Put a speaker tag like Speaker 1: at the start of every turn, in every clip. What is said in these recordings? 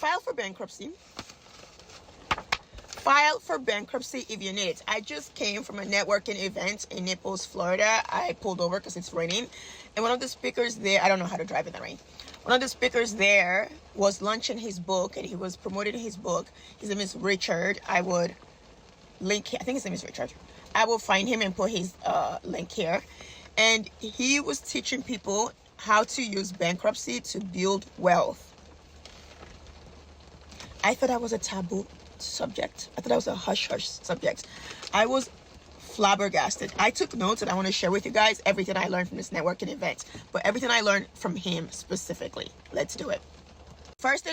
Speaker 1: File for bankruptcy. File for bankruptcy if you need it. I just came from a networking event in Naples, Florida. I pulled over because it's raining. And one of the speakers there, I don't know how to drive in the rain. One of the speakers there was launching his book, and he was promoting his book. His name is Richard. I would link, I think his name is Richard. I will find him and put his link here. And he was teaching people how to use bankruptcy to build wealth. I thought that was a taboo subject. I thought that was a hush-hush subject. I was flabbergasted. I took notes and I want to share with you guys everything I learned from this networking event, but everything I learned from him specifically. Let's do it. First,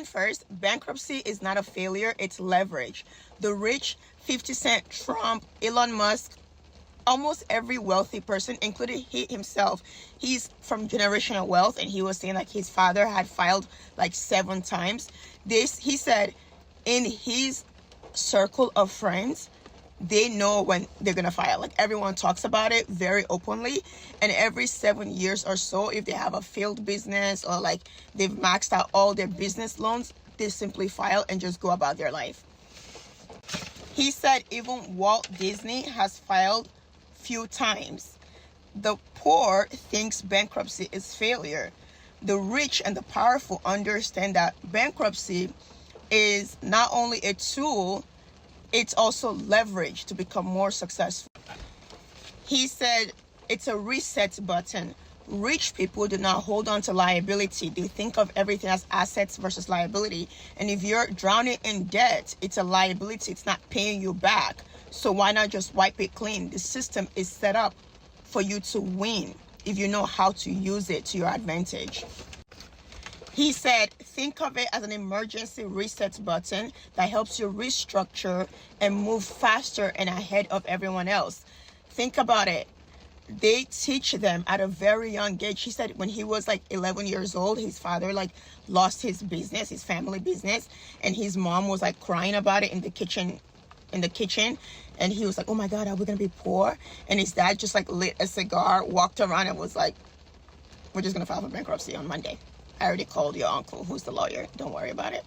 Speaker 1: bankruptcy is not a failure, it's leverage. The rich, 50 Cent, Trump, Elon Musk, almost every wealthy person, including he himself, he's from generational wealth, and he was saying like his father had filed like 7 times. He said in his circle of friends, they know when they're gonna file. Like everyone talks about it very openly, and every 7 years or so, if they have a failed business or like they've maxed out all their business loans, they simply file and just go about their life. He said even Walt Disney has filed few times. The poor thinks bankruptcy is failure. The rich and the powerful understand that bankruptcy is not only a tool, it's also leverage to become more successful. He said it's a reset button. Rich people do not hold on to liability. They think of everything as assets versus liability. And if you're drowning in debt, it's a liability. It's not paying you back. So why not just wipe it clean? The system is set up for you to win if you know how to use it to your advantage. He said, think of it as an emergency reset button that helps you restructure and move faster and ahead of everyone else. Think about it. They teach them at a very young age. He said when he was like 11 years old, his father like lost his business, his family business, and his mom was like crying about it in the kitchen. And he was like, oh my God, are we gonna be poor? And his dad just like lit a cigar, walked around and was like, we're just gonna file for bankruptcy on Monday. I already called your uncle who's the lawyer. Don't worry about it.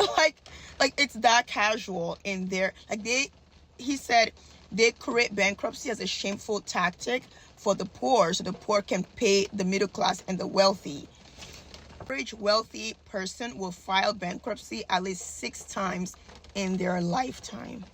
Speaker 1: like it's that casual in there. Like he said they create bankruptcy as a shameful tactic for the poor, so the poor can pay the middle class and the wealthy. Average wealthy person will file bankruptcy at least 6 times in their lifetime.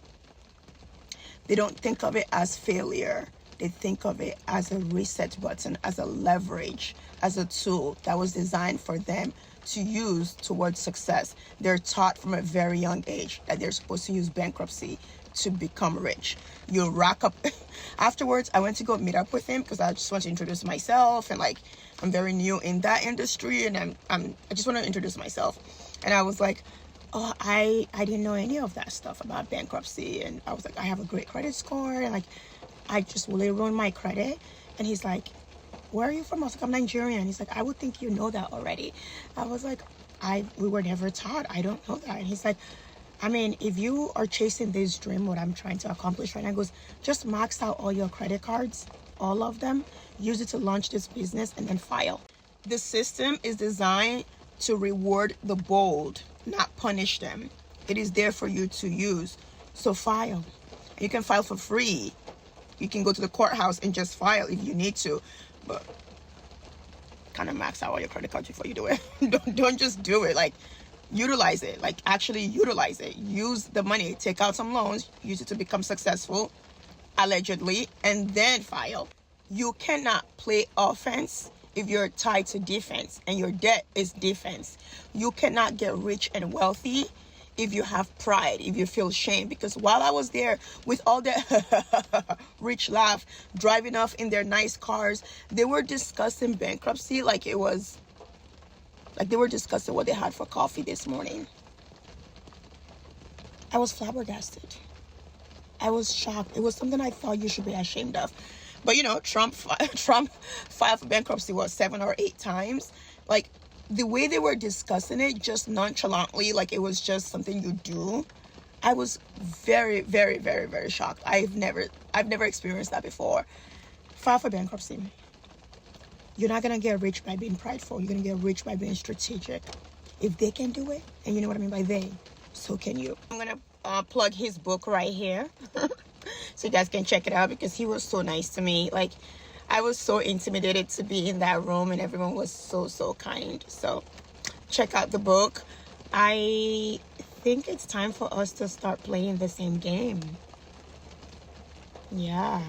Speaker 1: They don't think of it as failure. They think of it as a reset button, as a leverage, as a tool that was designed for them to use towards success. They're taught from a very young age that they're supposed to use bankruptcy to become rich. You rack up. Afterwards, I went to go meet up with him because I just want to introduce myself, and like I'm very new in that industry, and I just want to introduce myself. And I was like, oh, I didn't know any of that stuff about bankruptcy, and I was like, I have a great credit score, and like I just really ruined my credit. And he's like, where are you from? I was like, I'm Nigerian. He's like, I would think you know that already. I was like, we were never taught. I don't know that. And he's like, I mean, if you are chasing this dream, what I'm trying to accomplish right now, goes, just max out all your credit cards, all of them, use it to launch this business, and then file. The system is designed to reward the bold, not punish them. It is there for you to use. So file. You can file for free. You can go to the courthouse and just file if you need to, but kind of max out all your credit cards before you do it. don't just do it. Like, utilize it. Like, actually utilize it. Use the money. Take out some loans. Use it to become successful, allegedly, and then file. You cannot play offense if you're tied to defense, and your debt is defense. You cannot get rich and wealthy if you have pride, if you feel shame. Because while I was there with all that rich laugh, driving off in their nice cars, they were discussing bankruptcy like it was, like they were discussing what they had for coffee this morning. I was flabbergasted. I was shocked. It was something I thought you should be ashamed of. But you know, Trump filed for bankruptcy, what, 7 or 8 times? Like, the way they were discussing it, just nonchalantly, like it was just something you do, I was very, very, very, very shocked. I've never experienced that before. File for bankruptcy. You're not gonna get rich by being prideful. You're gonna get rich by being strategic. If they can do it, and you know what I mean by they, so can you. I'm gonna plug his book right here so you guys can check it out, because he was so nice to me. Like, I was so intimidated to be in that room, and everyone was so kind. So check out the book. I think it's time for us to start playing the same game. Yeah,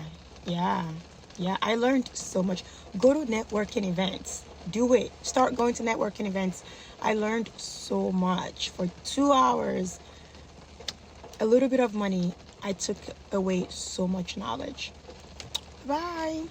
Speaker 1: I learned so much. Go to networking events. Do it. Start going to networking events. I learned so much. For 2 hours, a little bit of money, I took away so much knowledge. Bye.